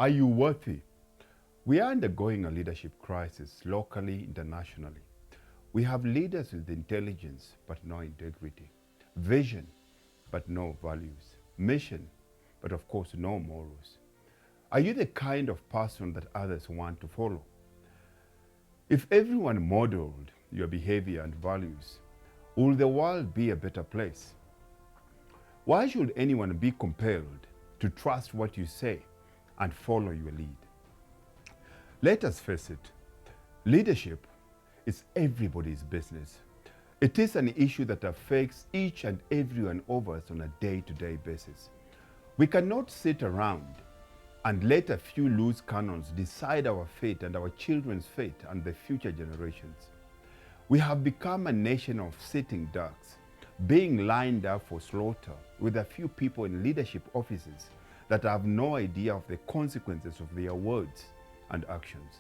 Are you worthy? We are undergoing a leadership crisis locally, internationally. We have leaders with intelligence but no integrity, vision but no values, mission but of course no morals. Are you the kind of person that others want to follow? If everyone modeled your behavior and values, will the world be a better place? Why should anyone be compelled to trust what you say and follow your lead? Let us face it, leadership is everybody's business. It is an issue that affects each and every one of us on a day-to-day basis. We cannot sit around and let a few loose cannons decide our fate and our children's fate and the future generations. We have become a nation of sitting ducks, being lined up for slaughter with a few people in leadership offices that have no idea of the consequences of their words and actions.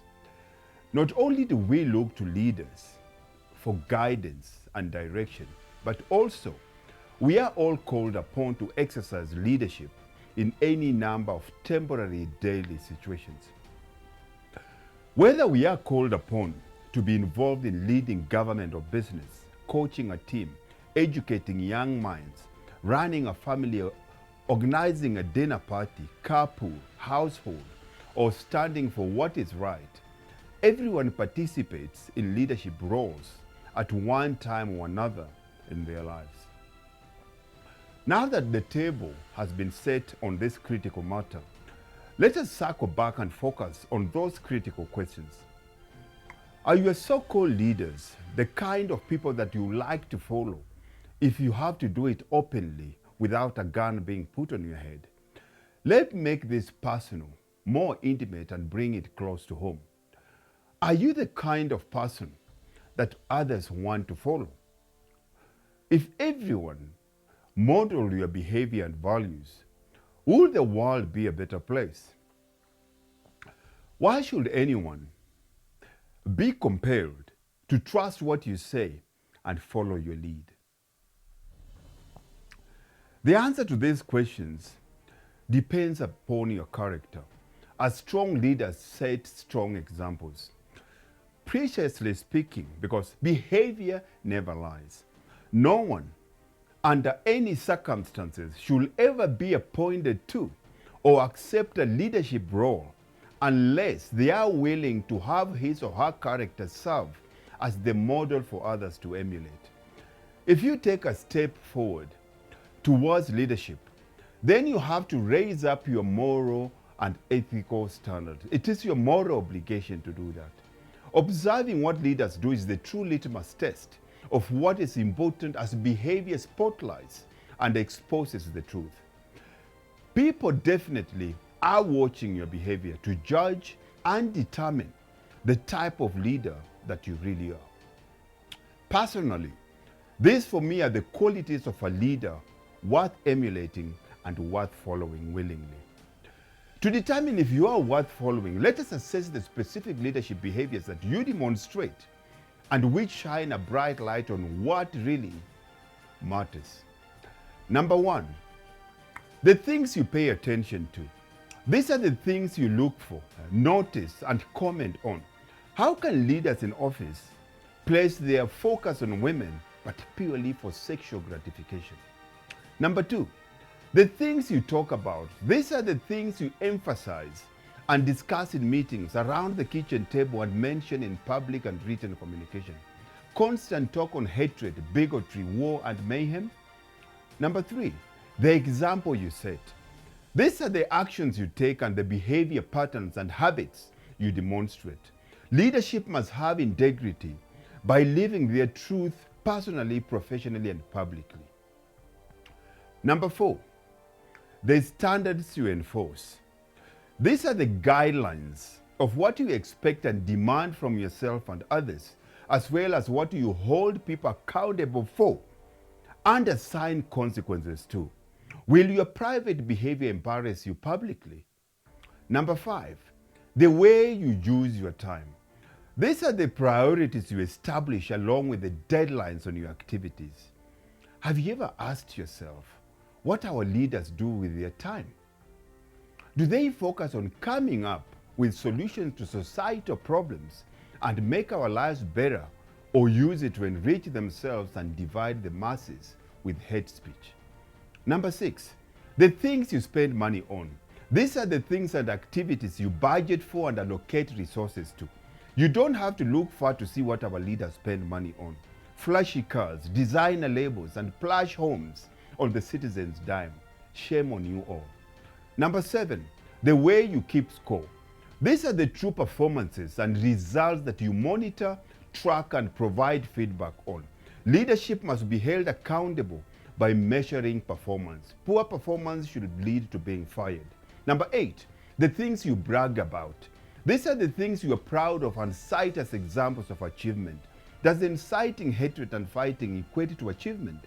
Not only do we look to leaders for guidance and direction, but also we are all called upon to exercise leadership in any number of temporary daily situations. Whether we are called upon to be involved in leading government or business, coaching a team, educating young minds, running a family, organizing a dinner party, carpool, household, or standing for what is right, everyone participates in leadership roles at one time or another in their lives. Now that the table has been set on this critical matter, let us circle back and focus on those critical questions. Are your so-called leaders the kind of people that you like to follow if you have to do it openly without a gun being put on your head? Let's make this personal, more intimate, and bring it close to home. Are you the kind of person that others want to follow? If everyone modeled your behavior and values, would the world be a better place? Why should anyone be compelled to trust what you say and follow your lead? The answer to these questions depends upon your character. As strong leaders set strong examples. Preciously speaking, because behavior never lies. No one, under any circumstances, should ever be appointed to or accept a leadership role unless they are willing to have his or her character serve as the model for others to emulate. If you take a step forward towards leadership, then you have to raise up your moral and ethical standards. It is your moral obligation to do that. Observing what leaders do is the true litmus test of what is important as behavior spotlights and exposes the truth. People definitely are watching your behavior to judge and determine the type of leader that you really are. Personally, these for me are the qualities of a leader worth emulating and worth following willingly. To determine if you are worth following, let us assess the specific leadership behaviors that you demonstrate and which shine a bright light on what really matters. Number one, the things you pay attention to. These are the things you look for, notice, and comment on. How can leaders in office place their focus on women but purely for sexual gratification? Number two, the things you talk about. These are the things you emphasize and discuss in meetings, around the kitchen table, and mention in public and written communication. Constant talk on hatred, bigotry, war, and mayhem. Number three, the example you set. These are the actions you take and the behavior patterns and habits you demonstrate. Leadership must have integrity by living their truth personally, professionally, and publicly. Number four, the standards you enforce. These are the guidelines of what you expect and demand from yourself and others, as well as what you hold people accountable for and assign consequences to. Will your private behavior embarrass you publicly? Number five, the way you use your time. These are the priorities you establish along with the deadlines on your activities. Have you ever asked yourself what our leaders do with their time? Do they focus on coming up with solutions to societal problems and make our lives better, or use it to enrich themselves and divide the masses with hate speech? Number 6, the things you spend money on. These are the things and activities you budget for and allocate resources to. You don't have to look far to see what our leaders spend money on. Flashy cars, designer labels, and plush homes on the citizens' dime. Shame on you all. Number 7, the way you keep score. These are the true performances and results that you monitor, track, and provide feedback on. Leadership must be held accountable by measuring performance. Poor performance should lead to being fired. Number 8, the things you brag about. These are the things you are proud of and cite as examples of achievement. Does inciting hatred and fighting equate to achievement?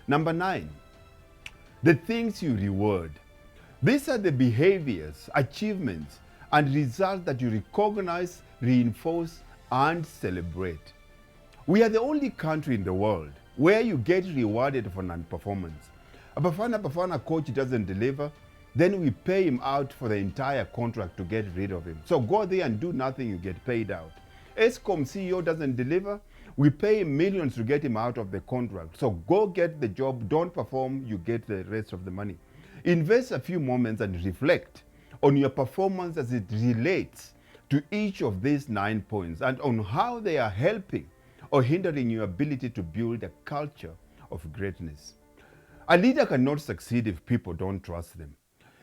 Number 9, the things you reward. These are the behaviors, achievements, and results that you recognize, reinforce, and celebrate. We are the only country in the world where you get rewarded for non-performance. A Bafana coach doesn't deliver, then we pay him out for the entire contract to get rid of him. So go there and do nothing, you get paid out. ESCOM CEO doesn't deliver, we pay him millions to get him out of the contract. So go get the job, don't perform, you get the rest of the money. Invest a few moments and reflect on your performance as it relates to each of these 9 points and on how they are helping or hindering your ability to build a culture of greatness. A leader cannot succeed if people don't trust them.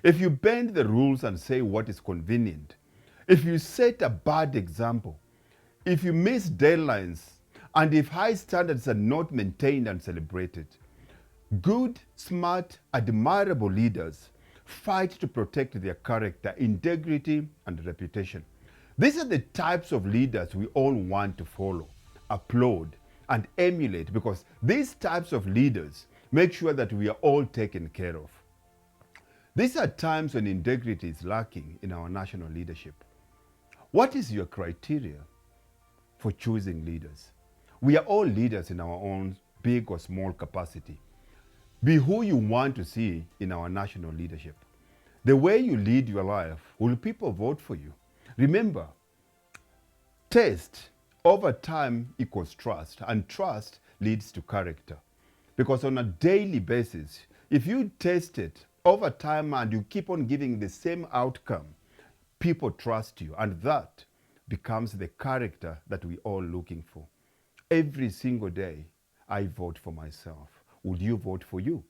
If you bend the rules and say what is convenient, if you set a bad example, if you miss deadlines, and if high standards are not maintained and celebrated, good, smart, admirable leaders fight to protect their character, integrity, and reputation. These are the types of leaders we all want to follow, applaud, and emulate, because these types of leaders make sure that we are all taken care of. These are times when integrity is lacking in our national leadership. What is your criteria for choosing leaders? We are all leaders in our own big or small capacity. Be who you want to see in our national leadership. The way you lead your life, will people vote for you? Remember, taste over time equals trust, and trust leads to character. Because on a daily basis, if you taste it over time and you keep on giving the same outcome, people trust you, and that becomes the character that we all looking for. Every single day, I vote for myself. Would you vote for you?